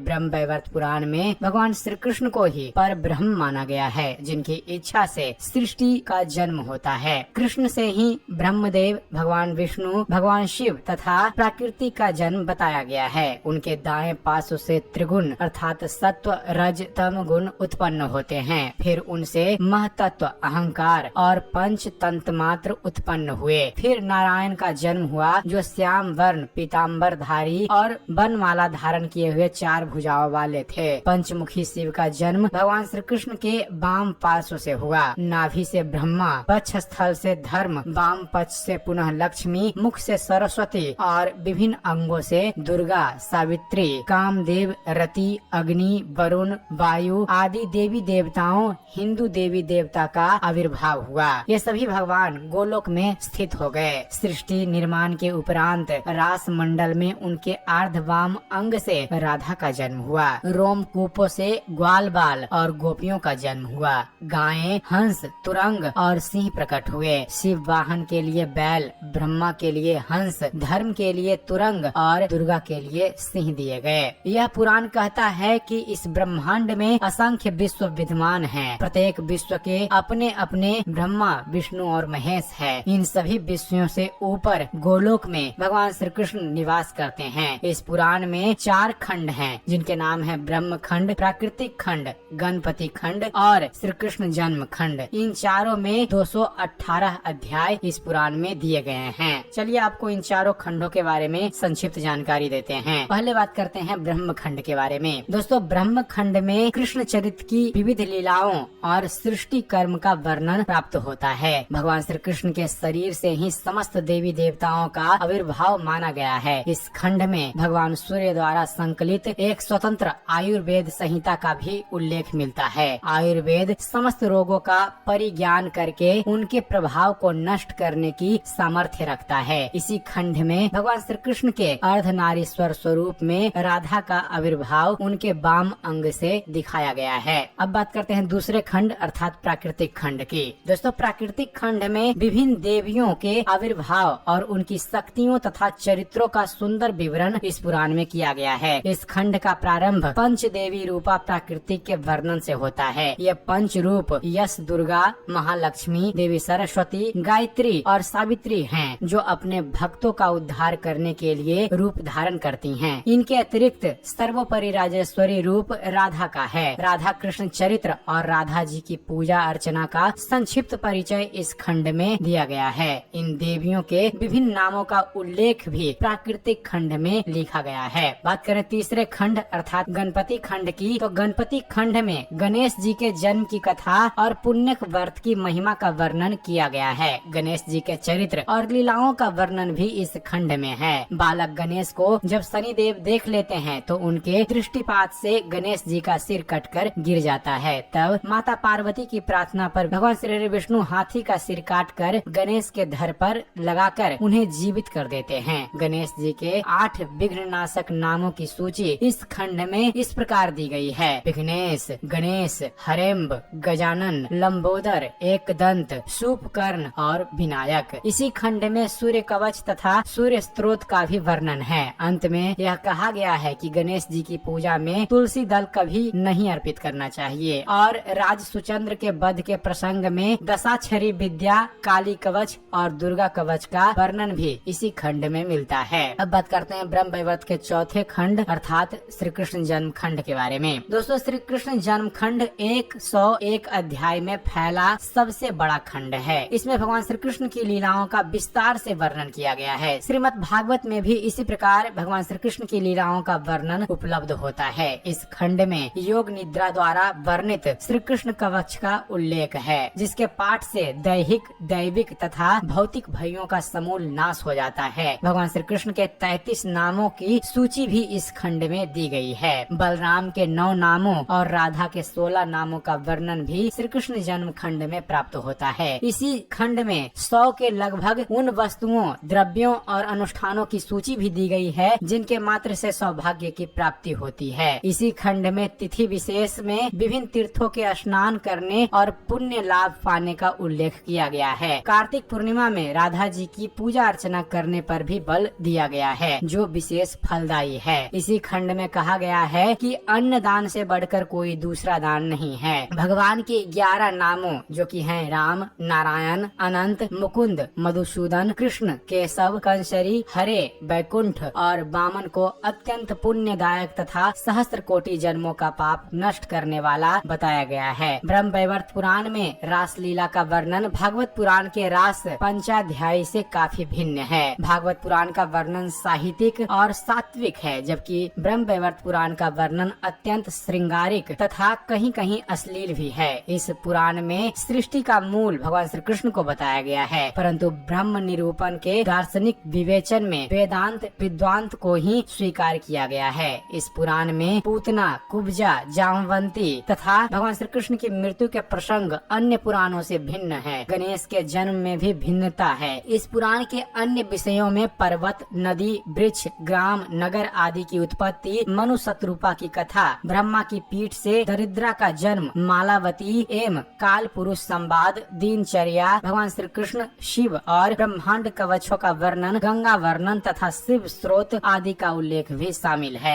ब्रह्म वैवर्त पुराण में भगवान श्री कृष्ण को ही पर ब्रह्म माना गया है, जिनकी इच्छा से सृष्टि का जन्म होता है। कृष्ण से ही ब्रह्मदेव, भगवान विष्णु, भगवान शिव तथा प्रकृति का जन्म बताया गया है। उनके दाएं पार्श्व से त्रिगुण अर्थात सत्व, रज, तम गुण उत्पन्न होते हैं। फिर उनसे महतत्व, अहंकार और पंच तंत्र मात्र उत्पन्न हुए। फिर नारायण का जन्म हुआ, जो श्याम वर्ण, पीताम्बर धारी और बनमाला धारण किए हुए 4 भुजाओं वाले थे। पंचमुखी शिव का जन्म भगवान श्री कृष्ण के वाम पार्श्व से हुआ। नाभि से ब्रह्मा, पक्ष स्थल से धर्म, वाम पक्ष से पुनः लक्ष्मी, मुख से सरस्वती और विभिन्न अंगों से दुर्गा, सावित्री, कामदेव, रति, अग्नि, वरुण, वायु आदि देवी देवताओं, हिंदू देवी देवता का आविर्भाव हुआ। ये सभी भगवान गोलोक में स्थित हो गए। सृष्टि निर्माण के उपरांत रास मंडल में उनके अर्धवाम अंग से राधा का जन्म हुआ। रोमकूपों से ग्वाल बाल और गोपियों का जन्म हुआ। गायें, हंस, तुरंग और सिंह प्रकट हुए। शिव वाहन के लिए बैल, ब्रह्मा के लिए हंस, धर्म के लिए तुरंग और दुर्गा के लिए सिंह दिए गए। यह पुराण कहता है कि इस ब्रह्मांड में असंख्य विश्व विद्यमान हैं। प्रत्येक विश्व के अपने अपने ब्रह्मा, विष्णु और महेश है। इन सभी विश्वों से ऊपर गोलोक में भगवान श्री कृष्ण निवास करते हैं। इस पुराण में 4 खंड हैं, जिनके नाम है ब्रह्म खंड, प्राकृतिक खंड, गणपति खंड और श्री कृष्ण जन्म खंड। इन चारों में 218 अध्याय इस पुराण में दिए गए हैं। चलिए आपको इन चारों खंडों के बारे में संक्षिप्त जानकारी देते हैं। पहले बात करते हैं ब्रह्म खंड के बारे में। दोस्तों, ब्रह्म खंड में कृष्ण चरित्र की विविध लीलाओं और सृष्टि कर्म का वर्णन प्राप्त होता है। भगवान श्री कृष्ण के शरीर से ही समस्त देवी देवताओं का आविर्भाव माना गया है। इस खंड में भगवान सूर्य द्वारा संकलित एक स्वतंत्र आयुर्वेद संहिता का भी उल्लेख मिलता है। आयुर्वेद समस्त रोगों का परिज्ञान करके उनके प्रभाव को नष्ट करने की सामर्थ्य रखता है। इसी खंड में भगवान श्री कृष्ण के अर्धनारीश्वर स्वरूप में राधा का आविर्भाव उनके वाम अंग से दिखाया गया है। अब बात करते हैं दूसरे खंड अर्थात प्राकृतिक खंड की। दोस्तों, प्राकृतिक खंड में विभिन्न देवियों के आविर्भाव और उनकी शक्तियों तथा चरित्रों का सुंदर विवरण इस पुराण में किया गया है। इस खंड का प्रारंभ पंच देवी रूपा प्राकृतिक के वर्णन से होता है। ये पंच रूप यश, दुर्गा, महालक्ष्मी, देवी सरस्वती, गायत्री और सावित्री हैं, जो अपने भक्तों का उद्धार करने के लिए रूप धारण करती हैं। इनके अतिरिक्त सर्वोपरि राजेश्वरी रूप राधा का है। राधा कृष्ण चरित्र और राधा जी की पूजा अर्चना का संक्षिप्त परिचय इस खंड में दिया गया है। इन देवियों के विभिन्न नामों का उल्लेख भी प्राकृतिक खंड में लिखा गया है। बात करें तीसरे खंड अर्थात गणपति खंड की, तो गणपति खंड में गणेश जी के जन्म की कथा और पुण्य व्रत की महिमा का वर्णन किया गया है। गणेश जी के चरित्र और लीलाओं का वर्णन भी इस खंड में है। बालक गणेश को जब शनिदेव देख लेते हैं तो उनके दृष्टिपात से गणेश जी का सिर कटकर गिर जाता है। तब माता पार्वती की प्रार्थना पर भगवान श्री विष्णु हाथी का सिर काटकर गणेश के धड़ पर लगाकर उन्हें जीवित कर देते हैं। गणेश जी के 8 विघ्ननाशक नामों की सूची इस खंड में इस प्रकार दी गई है। विघ्नेश, गणेश, हरेम्ब, गजानन, लंबोदर, एकदंत, सूपकर्ण और विनायक। इसी खंड में सूर्य कवच तथा सूर्य स्त्रोत का भी वर्णन है। अंत में यह कहा गया है कि गणेश जी की पूजा में तुलसी दल कभी नहीं अर्पित करना चाहिए। और राज सुचंद्र के वध के प्रसंग में दशाक्षरी विद्या, काली कवच और दुर्गा कवच का वर्णन भी इसी खंड में मिलता है। अब बात करते हैं ब्रह्म वैवर्त के चौथे खंड अर्थात श्री कृष्ण जन्म खंड के बारे में। दोस्तों, श्री कृष्ण जन्म खंड 101 अध्याय में फैला सबसे बड़ा खंड है। इसमें भगवान श्री कृष्ण की लीलाओं का विस्तार से वर्णन किया गया है। श्रीमद् भागवत में भी इसी प्रकार भगवान श्री कृष्ण की लीलाओं का वर्णन उपलब्ध होता है। इस खंड में योग निद्रा द्वारा वर्णित श्री कृष्ण कवच का उल्लेख है, जिसके पाठ से दैहिक, दैविक तथा भौतिक भयों का समूल नाश हो जाता है। भगवान श्री कृष्ण के 33 नामों की सूची भी इस खंड में दी गई है। बलराम के 9 नामों और राधा के 16 नामों का वर्णन भी श्री कृष्ण जन्म खंड में प्राप्त होता है। इसी खंड में 100 के लगभग उन वस्तुओं, द्रव्यों और अनुष्ठानों की सूची भी दी गई है जिनके मात्र से सौभाग्य की प्राप्ति होती है। इसी खंड में तिथि विशेष में विभिन्न तीर्थों के स्नान करने और पुण्य लाभ पाने का उल्लेख किया गया है। कार्तिक पूर्णिमा में राधा जी की पूजा अर्चना करने पर भी बल दिया गया है, जो विशेष फलदायी है। इसी खंड में कहा गया है कि अन्न दान से बढ़कर कोई दूसरा दान नहीं है। भगवान के 11 नामों जो कि हैं राम, नारायण, अनंत, मुकुंद, मधुसूदन, कृष्ण, केशव, कंसरी, हरे, बैकुंठ और वामन को अत्यंत पुण्यदायक तथा सहस्त्र कोटि जन्मों का पाप नष्ट करने वाला बताया गया है। ब्रह्म वैवर्त पुराण में रास लीला का वर्णन भागवत पुराण के रास पंचाध्यायी से काफी भिन्न है। भागवत पुराण का वर्णन साहित्यिक और सात्विक है, जबकि ब्रह्म वैवर्त पुराण का वर्णन अत्यंत श्रृंगारिक तथा कहीं कहीं अश्लील भी है। इस पुराण में सृष्टि का मूल भगवान श्री कृष्ण को बताया गया है, परंतु ब्रह्म निरूपण के दार्शनिक विवेचन में वेदांत विद्वांत को ही स्वीकार किया गया है। इस पुराण में पूतना, कुब्जा, जामवंती तथा भगवान श्री कृष्ण की मृत्यु के प्रसंग अन्य पुराणों से भिन्न है। गणेश के जन्म में भी भिन्नता है। इस पुराण के अन्य विषयों में पर्वत, नदी, वृक्ष, ग्राम, नगर आदि की उत्पत्ति, मनु शत्रुपा की कथा, ब्रह्मा की पीठ से दरिद्रा का जन्म, मालावती एवं काल पुरुष संवाद, दिनचर्या, भगवान श्री कृष्ण, शिव और ब्रह्मांड कवचों का वर्णन, गंगा वर्णन तथा शिव स्रोत आदि का उल्लेख भी शामिल है।